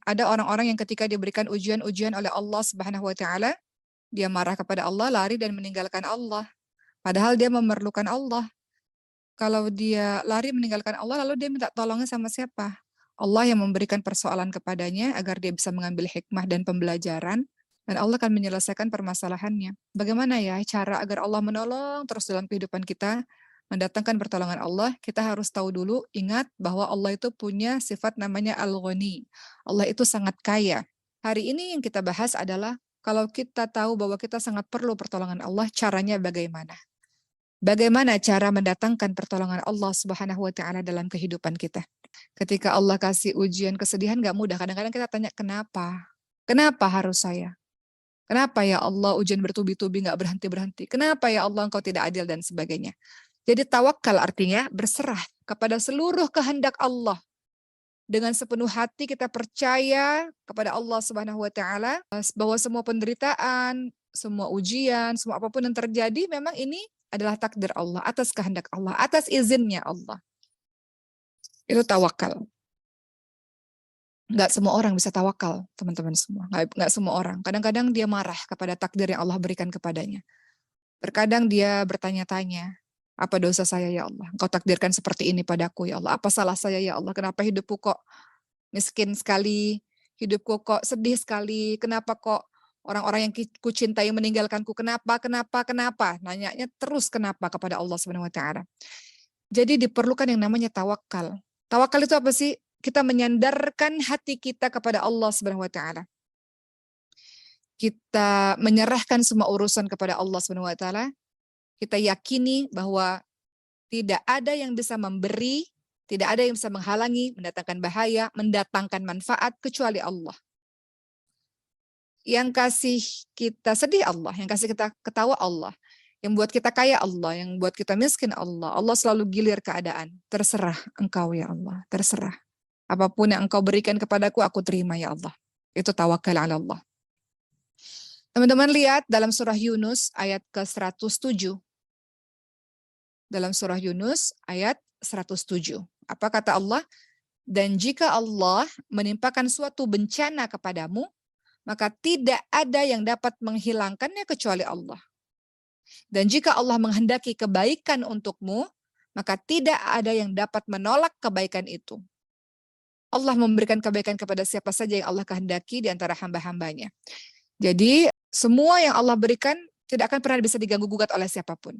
Ada orang-orang yang ketika diberikan ujian-ujian oleh Allah Subhanahu wa taala, dia marah kepada Allah, lari dan meninggalkan Allah. Padahal dia memerlukan Allah. Kalau dia lari meninggalkan Allah, lalu dia minta tolongnya sama siapa? Allah yang memberikan persoalan kepadanya agar dia bisa mengambil hikmah dan pembelajaran, dan Allah akan menyelesaikan permasalahannya. Bagaimana ya cara agar Allah menolong terus dalam kehidupan kita, mendatangkan pertolongan Allah? Kita harus tahu dulu, ingat bahwa Allah itu punya sifat namanya Al-Ghani. Allah itu sangat kaya. Hari ini yang kita bahas adalah kalau kita tahu bahwa kita sangat perlu pertolongan Allah, caranya bagaimana? Bagaimana cara mendatangkan pertolongan Allah Subhanahu wa taala dalam kehidupan kita? Ketika Allah kasih ujian kesedihan gak mudah. Kadang-kadang kita tanya, kenapa? Kenapa harus saya? Kenapa ya Allah ujian bertubi-tubi gak berhenti-berhenti? Kenapa ya Allah engkau tidak adil dan sebagainya? Jadi tawakal artinya berserah kepada seluruh kehendak Allah. Dengan sepenuh hati kita percaya kepada Allah Subhanahu wa taala bahwa semua penderitaan, semua ujian, semua apapun yang terjadi memang ini adalah takdir Allah, atas kehendak Allah, atas izinnya Allah. Itu tawakal. Nggak semua orang bisa tawakal, teman-teman semua. Nggak semua orang. Kadang-kadang dia marah kepada takdir yang Allah berikan kepadanya. Terkadang dia bertanya-tanya, apa dosa saya ya Allah? Engkau takdirkan seperti ini padaku ya Allah. Apa salah saya ya Allah? Kenapa hidupku kok miskin sekali? Hidupku kok sedih sekali? Kenapa kok orang-orang yang ku cintai meninggalkanku? Kenapa? Nanyanya terus kenapa kepada Allah Subhanahu wa taala. Jadi diperlukan yang namanya tawakal. Tawakal itu apa sih? Kita menyandarkan hati kita kepada Allah Subhanahu wa taala. Kita menyerahkan semua urusan kepada Allah Subhanahu wa taala. Kita yakini bahwa tidak ada yang bisa memberi, tidak ada yang bisa menghalangi, mendatangkan bahaya, mendatangkan manfaat kecuali Allah. Yang kasih kita sedih Allah, yang kasih kita ketawa Allah, yang buat kita kaya Allah, yang buat kita miskin Allah. Allah selalu gilir keadaan. Terserah engkau ya Allah, terserah. Apapun yang engkau berikan kepadaku, aku terima ya Allah. Itu tawakal ala Allah. Teman-teman lihat dalam surah Yunus ayat ke-107. Dalam surah Yunus ayat 107. Apa kata Allah? Dan jika Allah menimpakan suatu bencana kepadamu, maka tidak ada yang dapat menghilangkannya kecuali Allah. Dan jika Allah menghendaki kebaikan untukmu, maka tidak ada yang dapat menolak kebaikan itu. Allah memberikan kebaikan kepada siapa saja yang Allah kehendaki di antara hamba-hambanya. Jadi semua yang Allah berikan tidak akan pernah bisa diganggu-gugat oleh siapapun.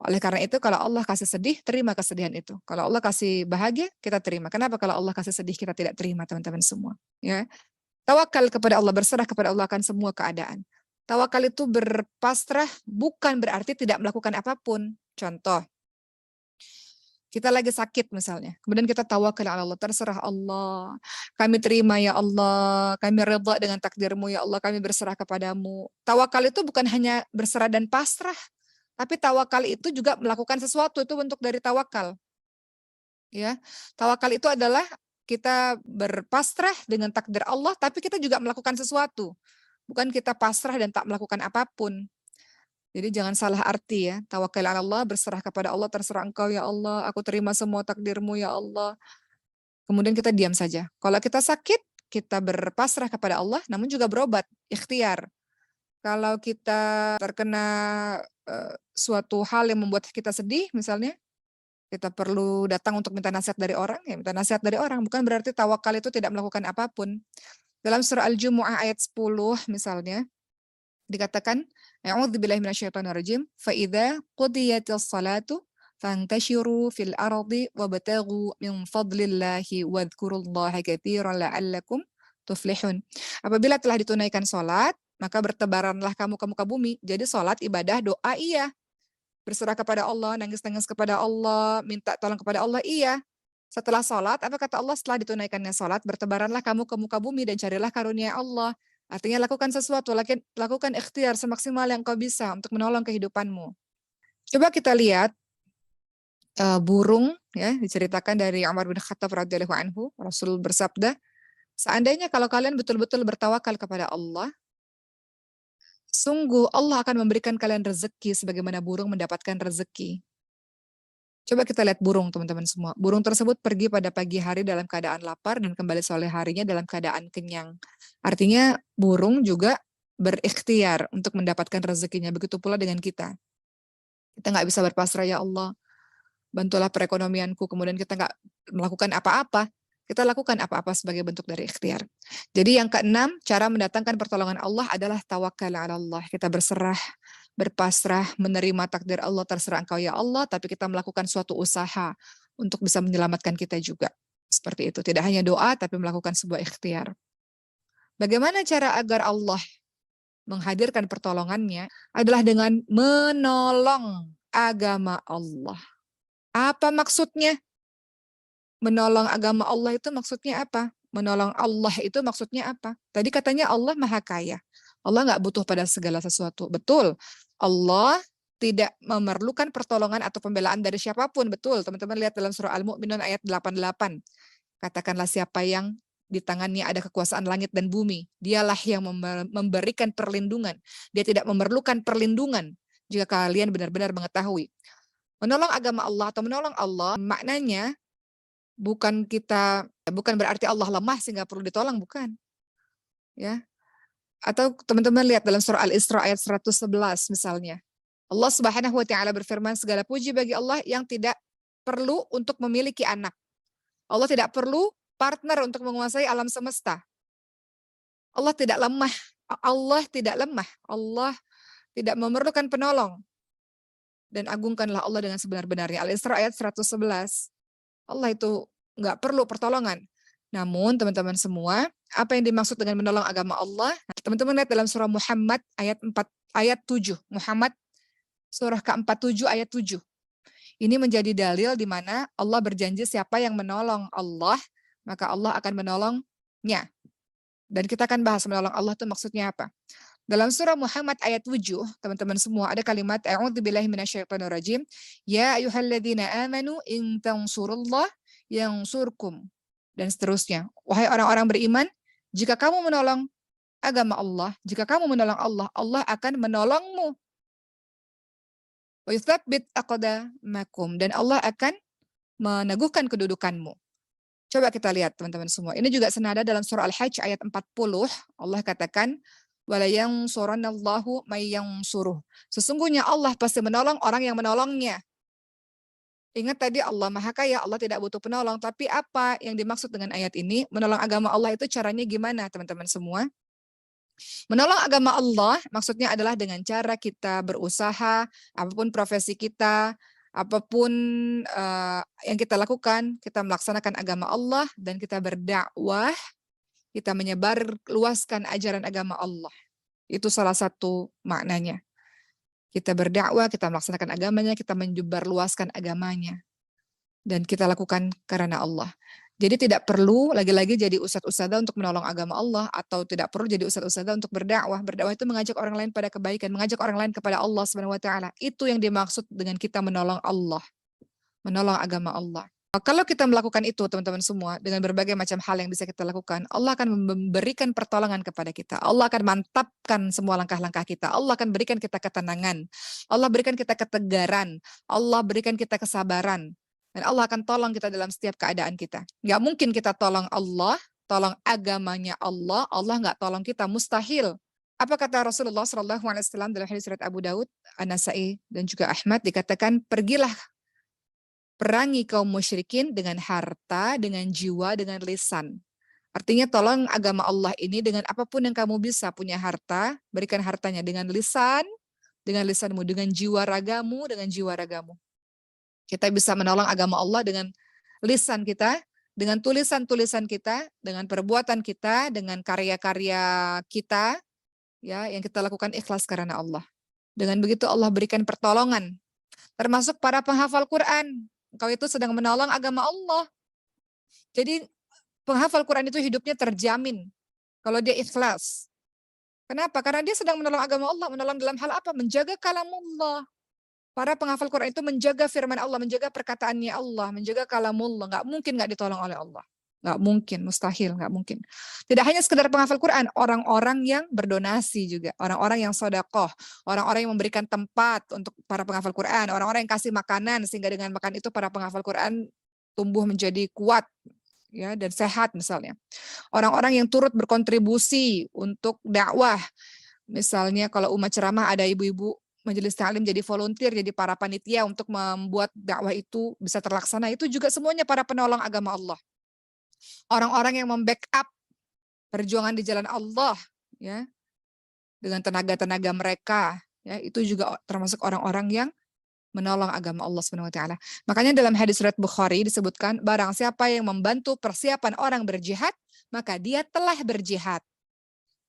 Oleh karena itu kalau Allah kasih sedih, terima kesedihan itu. Kalau Allah kasih bahagia, kita terima. Kenapa kalau Allah kasih sedih kita tidak terima, teman-teman semua? Ya. Tawakal kepada Allah, berserah kepada Allah akan semua keadaan. Tawakal itu berpasrah bukan berarti tidak melakukan apapun. Contoh, kita lagi sakit misalnya, kemudian kita tawakal ala Allah, terserah Allah, kami terima ya Allah, kami redha dengan takdirmu ya Allah, kami berserah kepadamu. Tawakal itu bukan hanya berserah dan pasrah, tapi tawakal itu juga melakukan sesuatu, itu bentuk dari tawakal. Ya, tawakal itu adalah kita berpasrah dengan takdir Allah, tapi kita juga melakukan sesuatu. Bukan kita pasrah dan tak melakukan apapun. Jadi jangan salah arti ya. Tawakal ala Allah, berserah kepada Allah, terserah engkau ya Allah, aku terima semua takdirmu ya Allah. Kemudian kita diam saja. Kalau kita sakit, kita berpasrah kepada Allah, namun juga berobat, ikhtiar. Kalau kita terkena suatu hal yang membuat kita sedih, misalnya, kita perlu datang untuk minta nasihat dari orang, ya minta nasihat dari orang. Bukan berarti tawakal itu tidak melakukan apapun. Dalam surah Al-Jumu'ah ayat 10 misalnya, dikatakan, A'udzubillahi minasyaitonirrajim, fa idza qudiyatis salatu fantashiru fil ardi wabtaghu min fadlillahi wadhkurullaha katsiran la'allakum tuflihun. Apabila telah ditunaikan salat, maka bertebaranlah kamu ke muka bumi. Jadi salat ibadah doa iya. Berserah kepada Allah, nangis-nangis kepada Allah, minta tolong kepada Allah iya. Setelah salat, apa kata Allah setelah ditunaikannya salat, bertebaranlah kamu ke muka bumi dan carilah karunia Allah. Artinya lakukan sesuatu, lakukan ikhtiar semaksimal yang kau bisa untuk menolong kehidupanmu. Coba kita lihat burung, ya diceritakan dari Umar bin Khattab radhiyallahu anhu, Rasul bersabda, seandainya kalau kalian betul-betul bertawakal kepada Allah, sungguh Allah akan memberikan kalian rezeki sebagaimana burung mendapatkan rezeki. Coba kita lihat burung, teman-teman semua. Burung tersebut pergi pada pagi hari dalam keadaan lapar dan kembali sore harinya dalam keadaan kenyang. Artinya burung juga berikhtiar untuk mendapatkan rezekinya. Begitu pula dengan kita. Kita nggak bisa berpasrah, ya Allah, bantulah perekonomianku, kemudian kita nggak melakukan apa-apa. Kita lakukan apa-apa sebagai bentuk dari ikhtiar. Jadi yang keenam, cara mendatangkan pertolongan Allah adalah tawakal ala Allah. Kita berserah, berpasrah, menerima takdir Allah, terserah engkau ya Allah, tapi kita melakukan suatu usaha untuk bisa menyelamatkan kita juga. Seperti itu. Tidak hanya doa, tapi melakukan sebuah ikhtiar. Bagaimana cara agar Allah menghadirkan pertolongannya? Adalah dengan menolong agama Allah. Apa maksudnya? Menolong agama Allah itu maksudnya apa? Menolong Allah itu maksudnya apa? Tadi katanya Allah Maha Kaya. Allah nggak butuh pada segala sesuatu. Betul. Allah tidak memerlukan pertolongan atau pembelaan dari siapapun. Betul. Teman-teman lihat dalam surah Al-Mu'minun ayat 88. Katakanlah siapa yang di tangannya ada kekuasaan langit dan bumi. Dialah yang memberikan perlindungan. Dia tidak memerlukan perlindungan. Jika kalian benar-benar mengetahui. Menolong agama Allah atau menolong Allah maknanya bukan berarti Allah lemah sehingga perlu ditolong, bukan. Ya. Atau teman-teman lihat dalam surah Al-Isra ayat 111 misalnya. Allah Subhanahu wa taala berfirman, segala puji bagi Allah yang tidak perlu untuk memiliki anak. Allah tidak perlu partner untuk menguasai alam semesta. Allah tidak lemah. Allah tidak lemah. Allah tidak memerlukan penolong. Dan agungkanlah Allah dengan sebenar-benarnya. Al-Isra ayat 111. Allah itu nggak perlu pertolongan. Namun teman-teman semua, apa yang dimaksud dengan menolong agama Allah? Teman-teman lihat dalam surah Muhammad ayat 7. Muhammad surah ke-47 ayat 7. Ini menjadi dalil di mana Allah berjanji siapa yang menolong Allah, maka Allah akan menolongnya. Dan kita akan bahas menolong Allah itu maksudnya apa. Dalam surah Muhammad ayat 7, teman-teman semua, ada kalimat a'udzubillahi minasyaitonirrajim, ya ayyuhalladzina amanu in tansurullah yansurkum, dan seterusnya. Wahai orang-orang beriman, jika kamu menolong agama Allah, jika kamu menolong Allah, Allah akan menolongmu. Wa yutsabbit aqdamakum, dan Allah akan meneguhkan kedudukanmu. Coba kita lihat teman-teman semua. Ini juga senada dalam surah Al-Hajj ayat 40. Allah katakan, wala yansurannallahu may yansuruh. Sesungguhnya Allah pasti menolong orang yang menolongnya. Ingat tadi Allah Maha Kaya, Allah tidak butuh penolong. Tapi apa yang dimaksud dengan ayat ini? Menolong agama Allah itu caranya gimana teman-teman semua? Menolong agama Allah maksudnya adalah dengan cara kita berusaha, apapun profesi kita, apapun yang kita lakukan, kita melaksanakan agama Allah dan kita berdakwah, kita menyebar luaskan ajaran agama Allah. Itu salah satu maknanya. Kita berdakwah, kita melaksanakan agamanya, kita menyebar luaskan agamanya. Dan kita lakukan karena Allah. Jadi tidak perlu lagi-lagi jadi ustadz-ustadzah untuk menolong agama Allah, atau tidak perlu jadi ustadz-ustadzah untuk berdakwah. Berdakwah itu mengajak orang lain pada kebaikan, mengajak orang lain kepada Allah Subhanahu wa taala. Itu yang dimaksud dengan kita menolong Allah, menolong agama Allah. Kalau kita melakukan itu teman-teman semua dengan berbagai macam hal yang bisa kita lakukan, Allah akan memberikan pertolongan kepada kita. Allah akan mantapkan semua langkah-langkah kita. Allah akan berikan kita ketenangan. Allah berikan kita ketegaran. Allah berikan kita kesabaran. Dan Allah akan tolong kita dalam setiap keadaan kita. Nggak mungkin kita tolong Allah, tolong agamanya Allah, Allah nggak tolong kita, mustahil. Apa kata Rasulullah SAW dalam hadis riwayat Abu Daud, An-Nasa'i dan juga Ahmad, dikatakan, pergilah perangi kaum musyrikin dengan harta, dengan jiwa, dengan lisan. Artinya tolong agama Allah ini dengan apapun yang kamu bisa. Punya harta, berikan hartanya dengan lisanmu, dengan jiwa ragamu, dengan jiwa ragamu. Kita bisa menolong agama Allah dengan lisan kita, dengan tulisan-tulisan kita, dengan perbuatan kita, dengan karya-karya kita, ya, yang kita lakukan ikhlas karena Allah. Dengan begitu Allah berikan pertolongan. Termasuk para penghafal Quran. Engkau itu sedang menolong agama Allah. Jadi penghafal Quran itu hidupnya terjamin kalau dia ikhlas. Kenapa? Karena dia sedang menolong agama Allah. Menolong dalam hal apa? Menjaga kalamullah. Para penghafal Quran itu menjaga firman Allah, menjaga perkataannya Allah, menjaga kalamullah. Nggak mungkin nggak ditolong oleh Allah. Nggak mungkin, mustahil, nggak mungkin. Tidak hanya sekedar penghafal Quran, orang-orang yang berdonasi juga, orang-orang yang sedekah, orang-orang yang memberikan tempat untuk para penghafal Quran, orang-orang yang kasih makanan sehingga dengan makan itu para penghafal Quran tumbuh menjadi kuat ya dan sehat misalnya. Orang-orang yang turut berkontribusi untuk dakwah. Misalnya kalau umat ceramah ada ibu-ibu majelis taklim jadi volunteer, jadi para panitia untuk membuat dakwah itu bisa terlaksana. Itu juga semuanya para penolong agama Allah. Orang-orang yang membackup perjuangan di jalan Allah ya dengan tenaga-tenaga mereka ya itu juga termasuk orang-orang yang menolong agama Allah Subhanahu wa taala. Makanya dalam hadis riwayat Bukhari disebutkan barang siapa yang membantu persiapan orang berjihad, maka dia telah berjihad.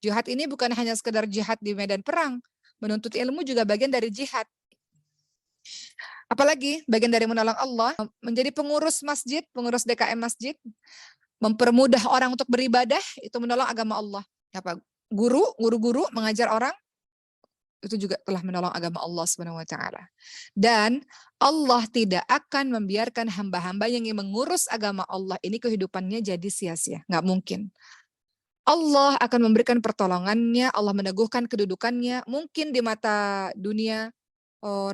Jihad ini bukan hanya sekedar jihad di medan perang, menuntut ilmu juga bagian dari jihad. Apalagi bagian dari menolong Allah, menjadi pengurus masjid, pengurus DKM masjid, mempermudah orang untuk beribadah, itu menolong agama Allah. Apa? Guru-guru mengajar orang, itu juga telah menolong agama Allah Subhanahu wa taala. Dan Allah tidak akan membiarkan hamba-hamba yang ingin mengurus agama Allah ini kehidupannya jadi sia-sia, nggak mungkin. Allah akan memberikan pertolongannya, Allah meneguhkan kedudukannya, mungkin di mata dunia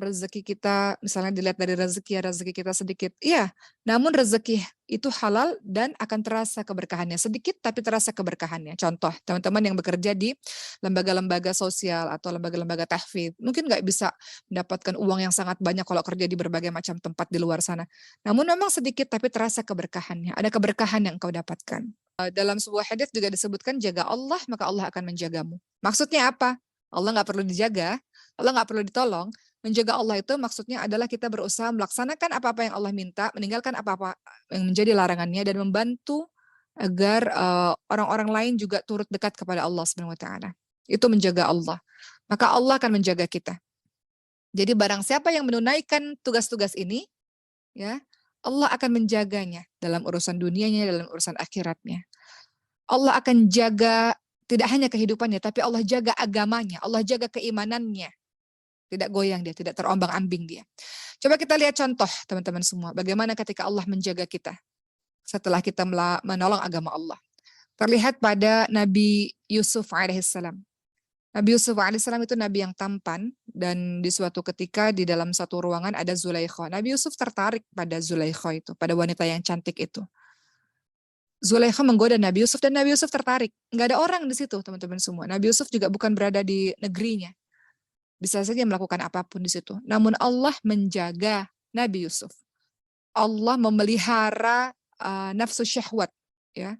rezeki kita misalnya dilihat dari rezeki kita sedikit. Iya, namun rezeki itu halal dan akan terasa keberkahannya. Sedikit tapi terasa keberkahannya. Contoh, teman-teman yang bekerja di lembaga-lembaga sosial atau lembaga-lembaga tahfidz, mungkin nggak bisa mendapatkan uang yang sangat banyak kalau kerja di berbagai macam tempat di luar sana. Namun memang sedikit tapi terasa keberkahannya. Ada keberkahan yang engkau dapatkan. Dalam sebuah hadits juga disebutkan jaga Allah maka Allah akan menjagamu. Maksudnya apa? Allah nggak perlu dijaga, Allah nggak perlu ditolong. Menjaga Allah itu maksudnya adalah kita berusaha melaksanakan apa-apa yang Allah minta, meninggalkan apa-apa yang menjadi larangannya dan membantu agar orang-orang lain juga turut dekat kepada Allah Subhanahu wa taala. Itu menjaga Allah. Maka Allah akan menjaga kita. Jadi barang siapa yang menunaikan tugas-tugas ini, ya, Allah akan menjaganya dalam urusan dunianya, dalam urusan akhiratnya. Allah akan jaga tidak hanya kehidupannya, tapi Allah jaga agamanya, Allah jaga keimanannya. Tidak goyang dia, tidak terombang-ambing dia. Coba kita lihat contoh teman-teman semua. Bagaimana ketika Allah menjaga kita setelah kita menolong agama Allah. Terlihat pada Nabi Yusuf alaihissalam. Nabi Yusuf alaihissalam itu nabi yang tampan dan di suatu ketika di dalam satu ruangan ada Zulaikha. Nabi Yusuf tertarik pada Zulaikha itu, pada wanita yang cantik itu. Zulaikha menggoda Nabi Yusuf dan Nabi Yusuf tertarik. Nggak ada orang di situ teman-teman semua. Nabi Yusuf juga bukan berada di negerinya. Bisa saja melakukan apapun di situ. Namun Allah menjaga Nabi Yusuf. Allah memelihara nafsu syahwat ya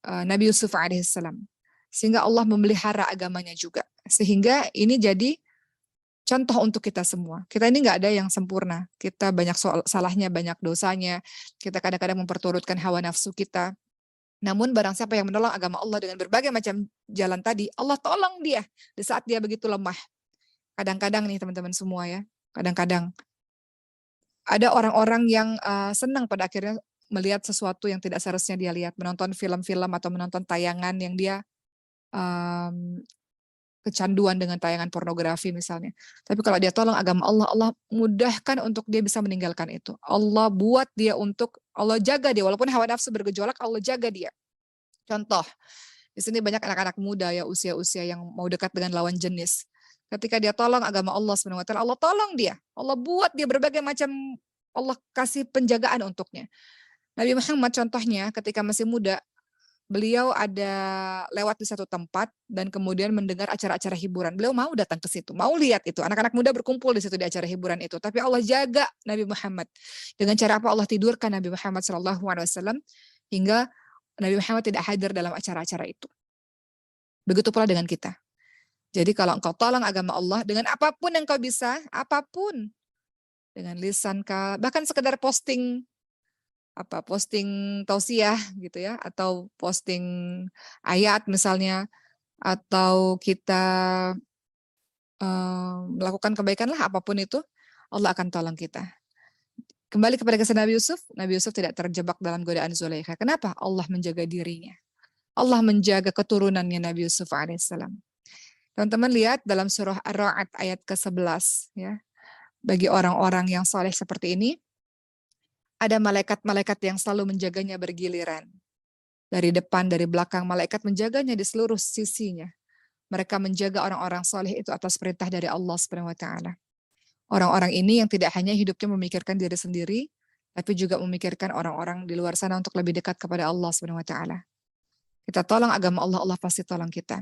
Nabi Yusuf alaihissalam. Sehingga Allah memelihara agamanya juga. Sehingga ini jadi contoh untuk kita semua. Kita ini nggak ada yang sempurna. Kita banyak salahnya, banyak dosanya. Kita kadang-kadang memperturutkan hawa nafsu kita. Namun barang siapa yang menolong agama Allah dengan berbagai macam jalan tadi, Allah tolong dia di saat dia begitu lemah. Kadang-kadang nih teman-teman semua ya, kadang-kadang ada orang-orang yang senang pada akhirnya melihat sesuatu yang tidak seharusnya dia lihat, menonton film-film atau menonton tayangan yang dia kecanduan dengan tayangan pornografi misalnya. Tapi kalau dia tolong agama Allah, Allah mudahkan untuk dia bisa meninggalkan itu. Allah buat dia Allah jaga dia, walaupun hawa nafsu bergejolak, Allah jaga dia. Contoh, di sini banyak anak-anak muda ya, usia-usia yang mau dekat dengan lawan jenis. Ketika dia tolong agama Allah Subhanahu wa taala, Allah tolong dia. Allah buat dia berbagai macam, Allah kasih penjagaan untuknya. Nabi Muhammad contohnya ketika masih muda, beliau ada lewat di satu tempat dan kemudian mendengar acara-acara hiburan. Beliau mau datang ke situ, mau lihat itu. Anak-anak muda berkumpul di situ di acara hiburan itu. Tapi Allah jaga Nabi Muhammad. Dengan cara apa? Allah tidurkan Nabi Muhammad SAW hingga Nabi Muhammad tidak hadir dalam acara-acara itu. Begitu pula dengan kita. Jadi kalau engkau tolong agama Allah dengan apapun yang kau bisa, apapun, dengan lisan kah, bahkan sekedar posting tausiah gitu ya, atau posting ayat misalnya, atau kita melakukan kebaikan lah apapun itu, Allah akan tolong kita. Kembali kepada kisah Nabi Yusuf tidak terjebak dalam godaan Zulaikha. Kenapa? Allah menjaga dirinya. Allah menjaga keturunannya Nabi Yusuf alaihissalam. Teman-teman lihat dalam surah Ar-Ra'd ayat ke-11 ya. Bagi orang-orang yang saleh seperti ini, ada malaikat-malaikat yang selalu menjaganya bergiliran. Dari depan, dari belakang, malaikat menjaganya di seluruh sisinya. Mereka menjaga orang-orang soleh itu atas perintah dari Allah Subhanahu wa taala. Orang-orang ini yang tidak hanya hidupnya memikirkan diri sendiri, tapi juga memikirkan orang-orang di luar sana untuk lebih dekat kepada Allah Subhanahu wa taala. Kita tolong agama Allah, Allah pasti tolong kita.